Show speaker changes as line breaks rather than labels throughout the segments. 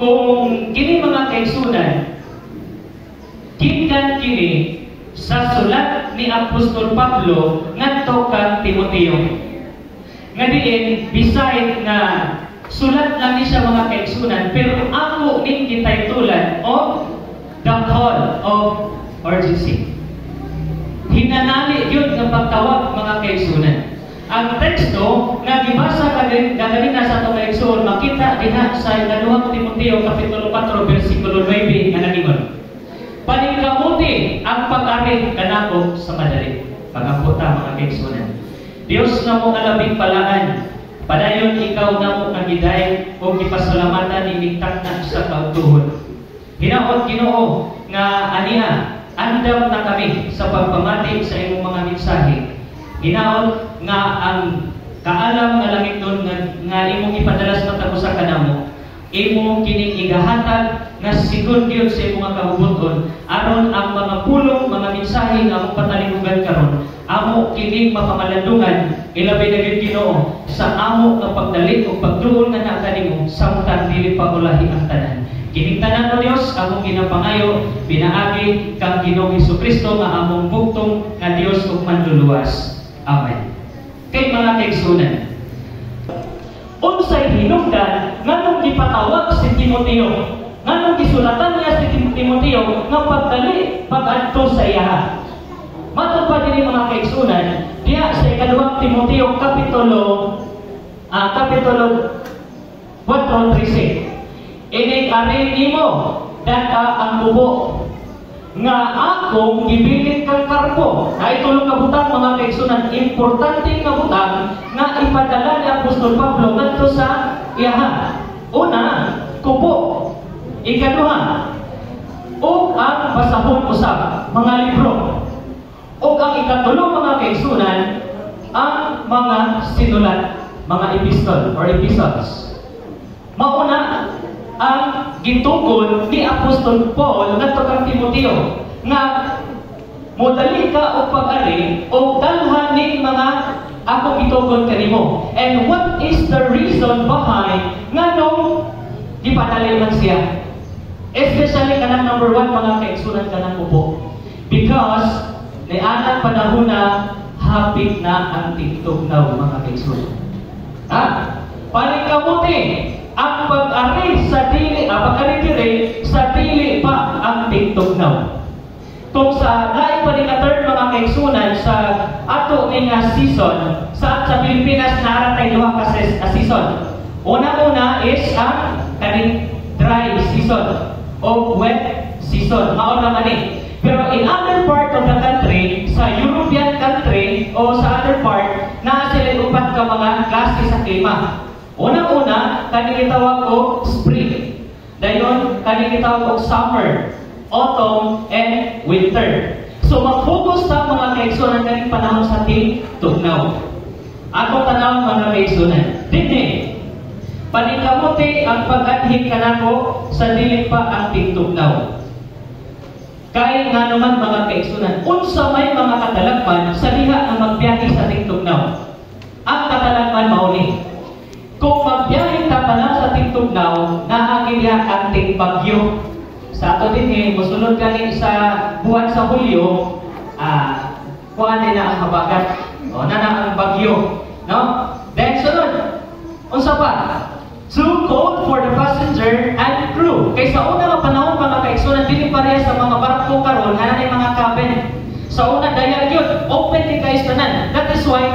kung kini mga kaigsunan, kinkan kini sa sulat ni Apostol Pablo ngadto kang Timoteo. Nga diin, beside na sulat lang ni siya mga kaigsunan, pero ako ning gitaytulan of the call of urgency. Hinanali yun ng pagtawag mga kaigsunan. Ang teksto nga gibasa kaganina sa itong kaigsunan, makita diha sa ikaduhang Timoteo kapitulo 4 versikulo 9 nga nagingon, paningkamuti ang pag-ari kanako sa madali. Pagaputa mga kaigsunan. Dios na mo alabing palaan, padayon ikaw na mo kagiday o gipasalamatan iligtak na sa kautuhon. Hinaot Ginoo nga aniya, andam na kami sa pagpamati sa imong mga mensahe. Hinaot nga ang kaalam nga langit nun nga imong ipadalas matamo sa kanamo, imong kining igahatag nga sigun sa imong mga kahubuton aron ang mga pulong mga mensahe nga among patalingugan karon amo kining mapamalandungan ilabi na gyud Ginoo sa amo nga pagdali ug pagduol nga naa kanimo samtang dili pa ulahi ang tanan. Kining tanan mo Dios among ginapangayo pinaagi kang Ginoong Hesukristo nga among bugtong nga Dios ug manluluwas. Amen. Kay mga kaigsunan, unsay hinungdan nganong gipatawag si Timoteo, nganong gisulatan niya si Timoteo nga pagdali pag-adto sa iya. Matod pa din mga kaigsunan diya sa ikaduhang Timoteo kapitulo 4:13. Inig arin nimo data ang kubo nga akong gibilit kang karpo. Na itulong kabutang mga kaigsunan, importante nga butang nga ipadala ni Apostol Pablo ngadto sa iyaha. Una, kubo. Ikaduha, ug ang basahon usab, mga libro. Ug ang ikatulo mga kaigsunan, ang mga sinulat, mga epistol or epistles. Mauna, ang gitugon ni Apostol Paul ngadto kang Timoteo nga modali ka og pag-ari o dalhan ning mga ako gitugon kanimo. And what is the reason behind nganong gipadali man siya? Especially kanang number 1 mga kaigsunan kanang upo. Because ni anang panahon na hapit na ang tigtugnaw mga kaigsunan. Paningkamuti ang pag-ari sa dili, pag-ari sa dili pa ang tigtugnaw. Kung sa lain pa rin na third mga kaigsunan sa ato ning season, sa Pilipinas naratay duha ka season. Una is ang kaning dry season o wet season. Mao naman Pero in other part of the country, sa European country o sa other part, naa sila upat ka mga klase sa klima. Una-una, kani gitawag og spring. Dayon, kani gitawag og summer, autumn, and winter. So, mag-focus sa mga kaigsunan kaning panahon sa tigtugnaw. Ako tanaw mga kaigsunan. Dini, paningkamuti ang pag-adhik kanako sa dili pa ang tigtugnaw. Kaya nga naman mga kaigsunan, unsa may mga katalagman sa diha ang magbiyahe sa tigtugnaw. Ang katalagman mauni. Kung magbiyahe ka pa lang sa tigtugnaw, naagilya ang tigbagyo. Sa ato din musunod kani sa buwan sa Hulyo, kuha na ang habagat. O na ang bagyo. No? Then sunod, unsa pa? Too cold for the passenger and crew. Kay sa una nga panahon mga kaigsunan, dili pareha sa mga barko karon nga mga cabin. Sa una daya gyud open ni guys tanan. That is why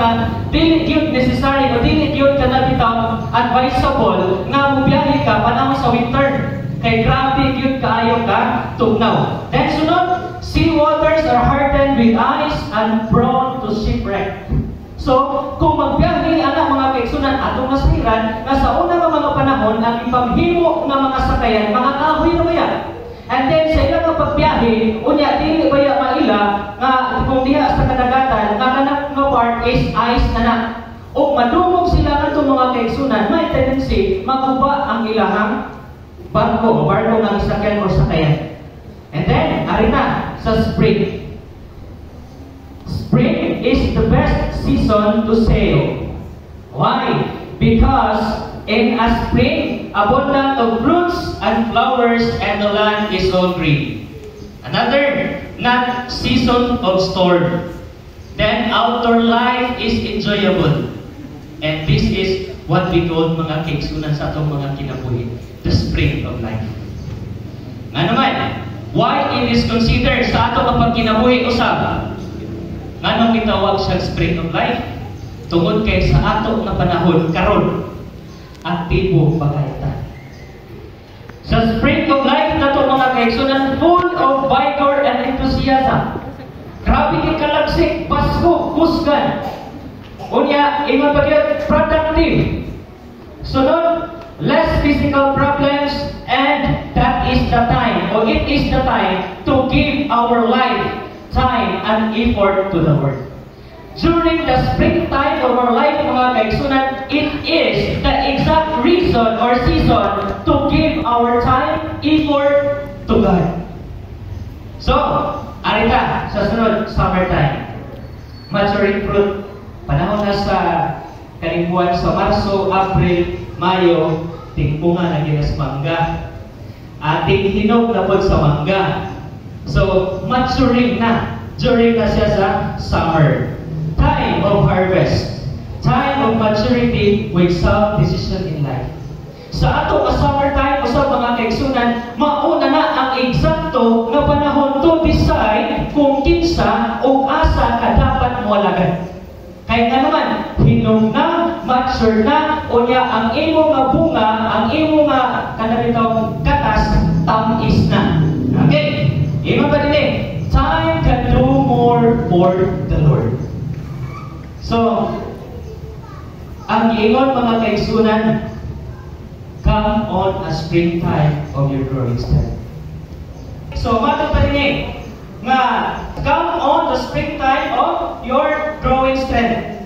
dili gyud necessary o dili gyud kana bitaw advisable nga mobiyahe ka panahon sa winter. Kay grabe gyud kaayo ka tugnaw. Then sunod, sea waters are hardened with ice and prone to shipwreck. So, kung magbiyahe ana mga kaigsunan atong nasliran nga sa una nga mga panahon ang ipaghimo nga mga sakayan mga kahoy ra baya. And then sa ilang nga pagbiyahe unya dili baya maila nga kung diha sa kadagatan nga kanang nga part is ice na. O madumog sila ngadto mga kaigsunan, may tendency maguba ang ilahang barko nga isakyan o sakayan. And then arina sa spring. Spring is the best season to sail. Why? Because in a spring, abundant of fruits and flowers and the land is all green. Another, not season of storm. Then outdoor life is enjoyable. And this is what we call mga kaigsunan sa atong mga kinabuhi, the spring of life. Nga naman, why it is considered sa atong ang pagkinabuhi usab? Nga nang mitawag siyang spring of life? Tungod kay sa ato nga panahon karon, aktibo pagkaita. Sa spring of life nato mga kaigsunan, full of vigor and enthusiasm. Grabe kay kalagsik, Pasko, kusgan. Unya, ingon pa gyud, productive. Sunod, less physical problems, and that is the time, or it is the time to give our life, time, and effort to the Lord. During the springtime of our life, mga kaigsunan, it is the exact reason or season to give our time, effort to God. So, arita, sa sunod, summertime. Maturing fruit. Panahon na sa kalimbuan sa Marso, April, Mayo, tingpunga na ginas mangga. Ating hinog na po sa mangga. So, maturing na. During na siya sa summer. Time of harvest. Time of maturity with some decision in life. Sa ato ka summertime o sa mga kaigsunan, mauna na ang eksakto nga panahon to decide kung kinsa o asa ka dapat mo alagan. Kaya nga naman, hinog na, mature na, o niya ang imo nga bunga, ang imo nga kanabitong katas, tamis na. Okay? Imo pa din eh, time can do more for the Lord. So, ang giingon mga kaigsunan, come on a springtime of your growing strength. So, matang pa din eh, nga, come on the springtime of your growing strength.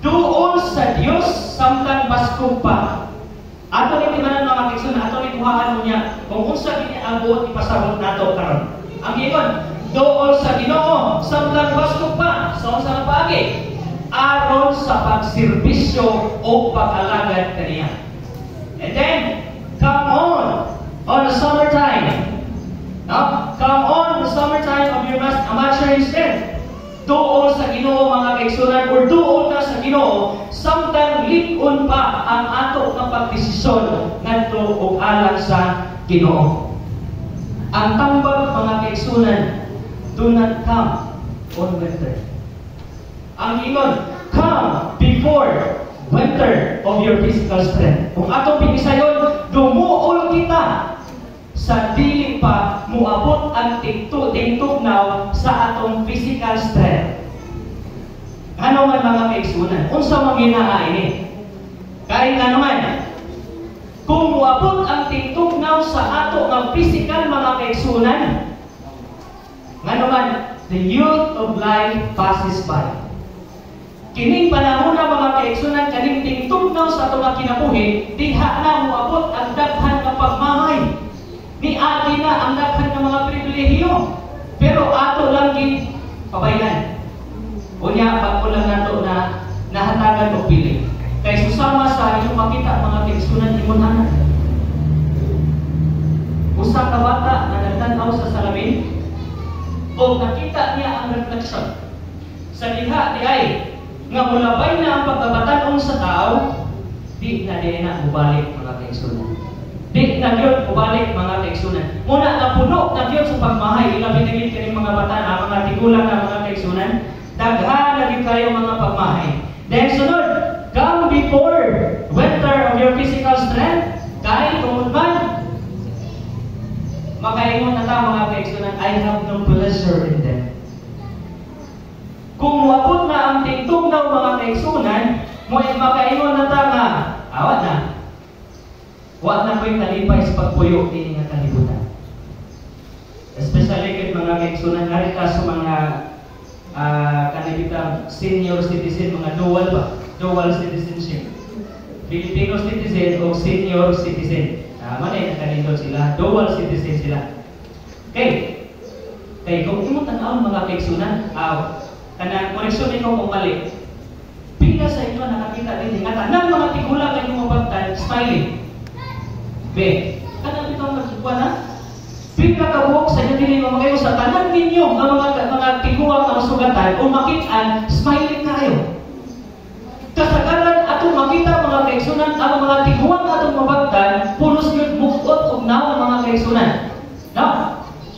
Doon sa Diyos, samtang Pasko pa. Ato ni timanan mga kaigsunan, ato ni tuhaan mo niya, kung unsa niya abot, ipasabot nato karon. Ang giingon, doon sa Ginoo, samtang Pasko pa, sa unsa nga paagi, aron sa pagserbisyo o pag-alagad kaniya. And then, come on the summertime. Now, come on the summertime of your maturing strength. Doon sa Ginoo mga kaigsunan, or doon na sa Ginoo, samtang lit-on pa ang ato ng pagdesisyon ngadto og alang sa Ginoo. Ang tambag mga kaigsunan, do not come on winter. Ang ingon, come before winter of your physical strength. Kung atong pinisayon, dumuol kita sa dili pa muabot ang tingtugnaw sa atong physical strength. Ano man mga kaigsunan? Unsa man ginaa ini? Kaya nga naman, kung muabot ang tingtugnaw sa ato ng physical mga kaigsunan, nga naman, the youth of life passes by. Kining panahon na mga kaigsunan, kaning tingtugnaw sa ato nga kinabuhi, diha na muabot ang daghan nga pagmahay. Niagi na ang daghan ng mga pribilehiyo. Pero ato lang gid pabaylan. Unya pagko lang nato na nahatagan og pili. Kay susama sa inyong makita mga kaigsunan imunhanan. Usa ka bata na nagtan-aw sa salamin o nakita niya ang reflection. Sa diha di ay nga mulabay na ang pagkabatan-on sa tao, di na din na mubalik mga kaigsunan. Di na yun mubalik mga kaigsunan. Muna na puno na yun sa pagmahay, ilabi na yun kaning mga bata na mga tigulang na mga kaigsunan, daghan na din kayo mga pagmahay. Then sunod, come before winter of your physical strength, kahit tungod man, makaingon na ta mga kaigsunan, I have no pleasure in them. Kung muabot na ang tingtugnaw mga kaigsunan, mo makaingon na ta nga, awat na. Wa na ko'y talipay sa pagpuyo din nga kalibutan. Especially kay mga kaigsunan narita sa mga kanibitang senior citizen, mga dual citizenship. Filipino citizen o senior citizen. Manay nakalindol sila, dual citizen sila. Okay. Kaya kung imo tan-aw mga kaigsunan, kanang koreksyon ikaw kung mali. Pila sa inyo nakakita din nga tanang mga tigulang nga imong pagtan smiling. Be, kanang bitaw Suba na. Pila ka buhok sa inyo dili mga kayo sa tanan ninyo ang mga tiguang ang sugatan o makitaan, smiling na kayo. Kasagaran atong makita mga kaigsunan ang mga tiguang atong mabagtan, pulos yun mugot og naon mga kaigsunan. No?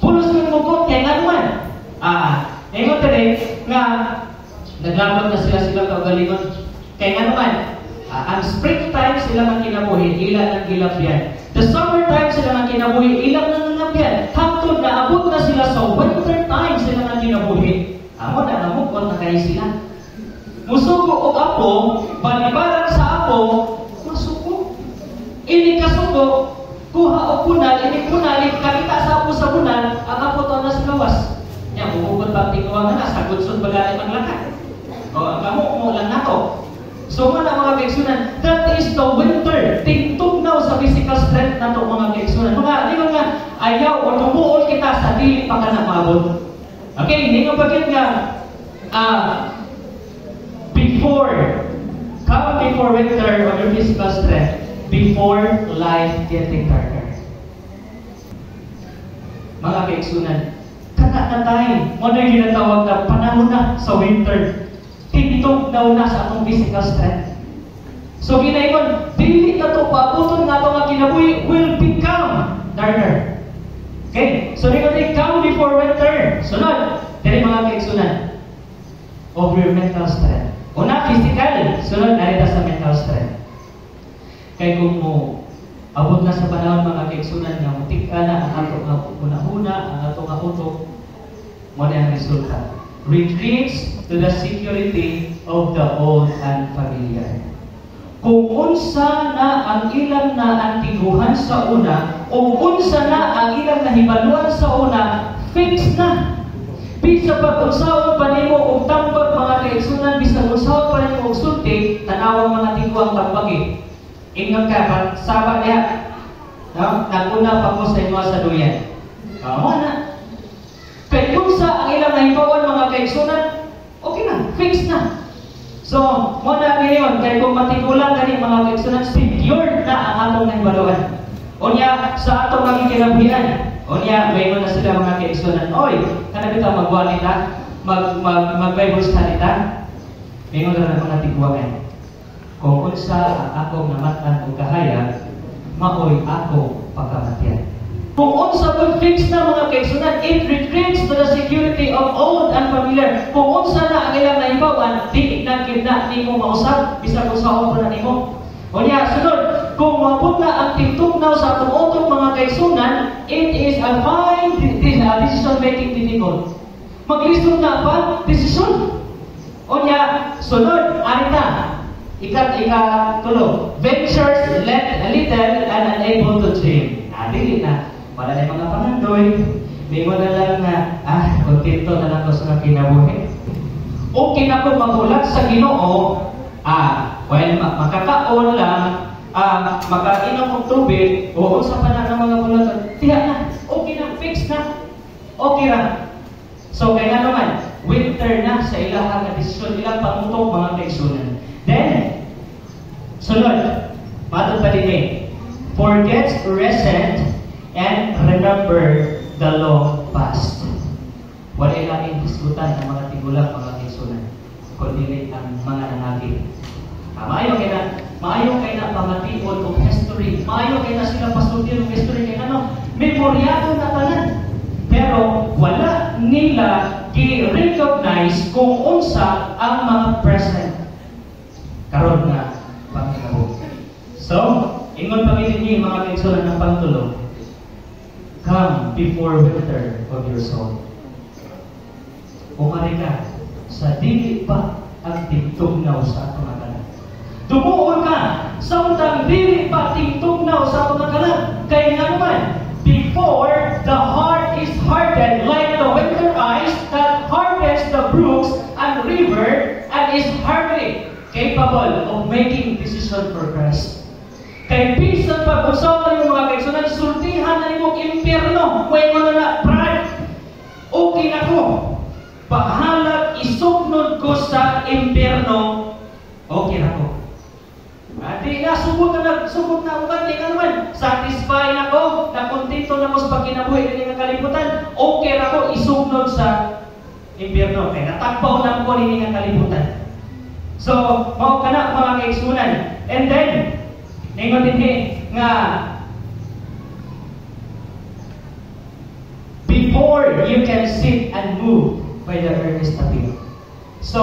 Pulos yun mugot kay nganuman. Ngayon today nga naglamot na sila kaugalingon kay nganuman. Ang springtime sila man kinabuhi, ilan ang gilabyan. The summertime sila man kinabuhi, ilan ang gilabyan. Hangtod na abot na sila sa winter time sila man kinabuhi. Amo na namukot na kayo sila. Musuko o apo, balibaran sa apo, masuko. Ini kasuko, kuha o punal, ini punal, kakita sa apo sa punal, ang apo to na sa lawas. Yan, bumukot pa ang tingawang na, sa gudsod bagalit ang lakat. O, ang kamo, umulan na to. So mga kaigsunan, that is the winter. Tingtugnaw sa physical strength na ito mga kaigsunan. Di ba nga, ayaw o tumuol kita sa dili pa ka na maabot. Okay, hindi nga bagay nga, come before winter on your physical strength, before life getting darker. Mga kaigsunan, kana-natay, mo na ginatawag na panahon na sa winter. Tingtugnaw na sa atong physical strength. So ginayon, dili na to paabuton nga ito nga kinabuhi will become darker. Okay? So di ko come before winter. Sunod, dili mga kaigsunan, of your mental strength. Una, physical. Sunod, narita sa mental strength. Kaya kung mo abot na sa panahon mga kaigsunan nga mutik ka na ang ato nga una-una, ang ato nga utok, mo na ang resulta. Retreats to the security of the old and familiar. Kung unsa na ang ilang na antiguhan sa una, o unsa na ang ilang nahibaluan sa una, fix na. Bisa pag-unsawon pa nimo og tambag mga kaigsunan, bisa unsawon pa nimo og sulti, tanawang mga tiguang tambagi. Ingat ka, sabat niya. Naguna pa ko sa inyo sa duyan. Kamu na. Kaya kung sa ang ilang nahibawan mga kaigsunan, okay na, fix na. So, muna ngayon, kaya kung matigulan gani mga kaigsunan, secured na ang atong nahibaluan. Unya, sa atong magkikinabuhian, unya, may na sila mga kaigsunan, oy, kanabita magbuwan nita, mag-Bible study ta, may na mga tiguangan. Kung unsa ang akong namatan o kahaya, maoy ako pagkamatyan. Kung unsa pag fix na mga kaigsunan, it retreats to the security of old and familiar. Kung unsa na ang ilang naibawan, di na kita nimo mausap, bisa kung saan pa na nimo. O niya, sunod, kung mabot na ang tingtugnaw sa atong utong mga kaigsunan, it is a fine decision-making difficult. Maglisod na pa, decision. O niya, sunod, arita, ika-tulo, ventures let a little and unable to dream. Dili na. Wala na mga pangandoy, may mo na lang na, kontento na lang ko sa kinabuhi. Okay na ko magulat sa Ginoo, well, makakaon lang, makainom ng tubig, o sa pa ng mga bulatan, tiyak na, okay na, fix na, okay na. So, kaya naman, winter na sa ilang desisyon, ilang pangutong mga kaigsunan. Then, sunod, matod pa din forget recent and remember the long past. Wala ilang diskutan ng mga tigulang mga kaigsunan, kundi ang mga nanagi. Maayo kay na pamatiod o history. Maayo kay na sila pasulti ng history kay memoryado na tanan. Pero wala nila i-recognize kung unsa ang mga present karon na pangkabo. So, ingon pagilin niyo mga kaigsunan ng pangtulo. Come before winter of your soul. Umari ka sa dili pa ang tingtugnaw sa atong kanan. Dumuon ka sa utang dili pa tingtugnaw sa atong kanan. Kaya nga naman, before the heart is hardened like the winter ice that hardens the brooks and river and is hardly capable of making decision for Christ. Kay bisan pag-usaw ng mga kaigsunan, sultihan na nimong impyerno, may mga na, Brad, okay na ko. Pahalag isugnod ko sa impyerno, okay na ko. Di na, subot na ako, di na naman. Satisfy na ko, nakontento na kaya ako isugnod sa impyerno. Kaya natakbaw ng ko nini nga kalibutan. So, mao kana mga kaigsunan. And then, ningon din nga before you can sit and move by the earnest appeal. So,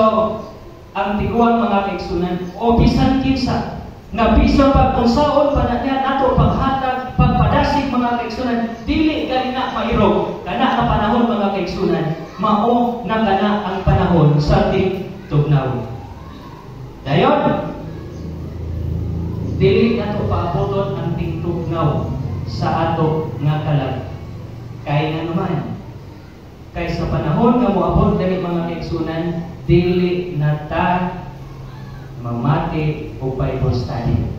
ang tiguang mga kaigsunan, o bisan kinsa, na bisan pag-unsaon pa na niya nato paghatag, pagpadasig mga kaigsunan, dili gali na mahirog, kana ang panahon mga kaigsunan, mao na kana ang panahon sa ating tugnaw. Dayon, dili nato paaboton ang tingtugnaw sa ato nga kalag. Kaya nga naman, kay sa panahon nga moabot dali mga kaigsunan, dili na ta mamati o Bible study.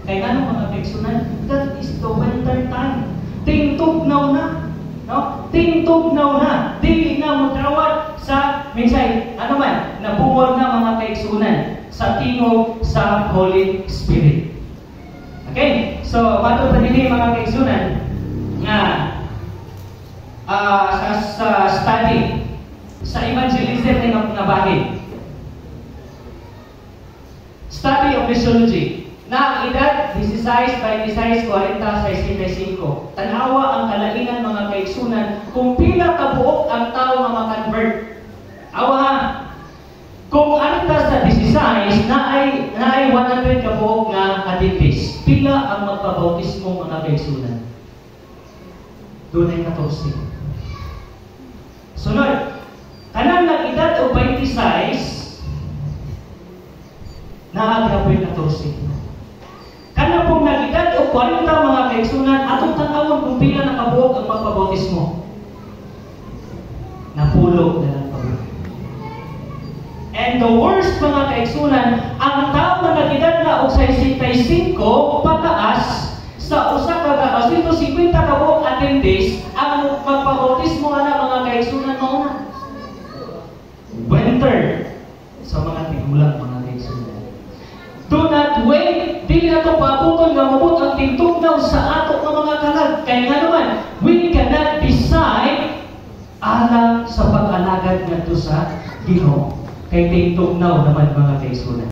Kaya nga mga kaigsunan, that is the winter time. Tingtugnaw na. No? Tingtugnaw na. Dili na mutrawat sa minsay, ano man, nabuwag na mga kaigsunan sa tingog sa Holy Spirit. Okay? So, matod pa din mga kaigsunan nga sa study sa evangelism na bahid. Study of Missiology. Na ang edad 16 by 16, 40, 65. Tanawa ang kalaingan mga kaigsunan kung pila kabuok ang tao nga makonvert. Awa ha. Kung anta sa 16 na ay 100 kabuok nga Adventist, pila ang magpabautismo mga kaigsunan? Doon ay 14. Sunod, kanang nag-edad o 26, naagapoy 14. Kanang pong nag-edad o 40 mga kaigsunan, atong tanawon kung pila nakabuok ang magpabautismo. Napulog na lang pa. And the worst mga kaigsunan, ang tao na nag-edad na o 65 pataas, sa usa ka 150 kabuok Adventist, ang magpabautismo na mga kaigsunan mo na. 1/3 sa mga tigulang mga kaigsunan. Do not wait. Dili na ito pabuton nga mabot ang tingtugnaw sa ato ng mga kalag. Kaya nga naman, we cannot decide alang sa pag-alagad nga ito sa Ginoo. Kay tingtugnaw naman mga kaigsunan.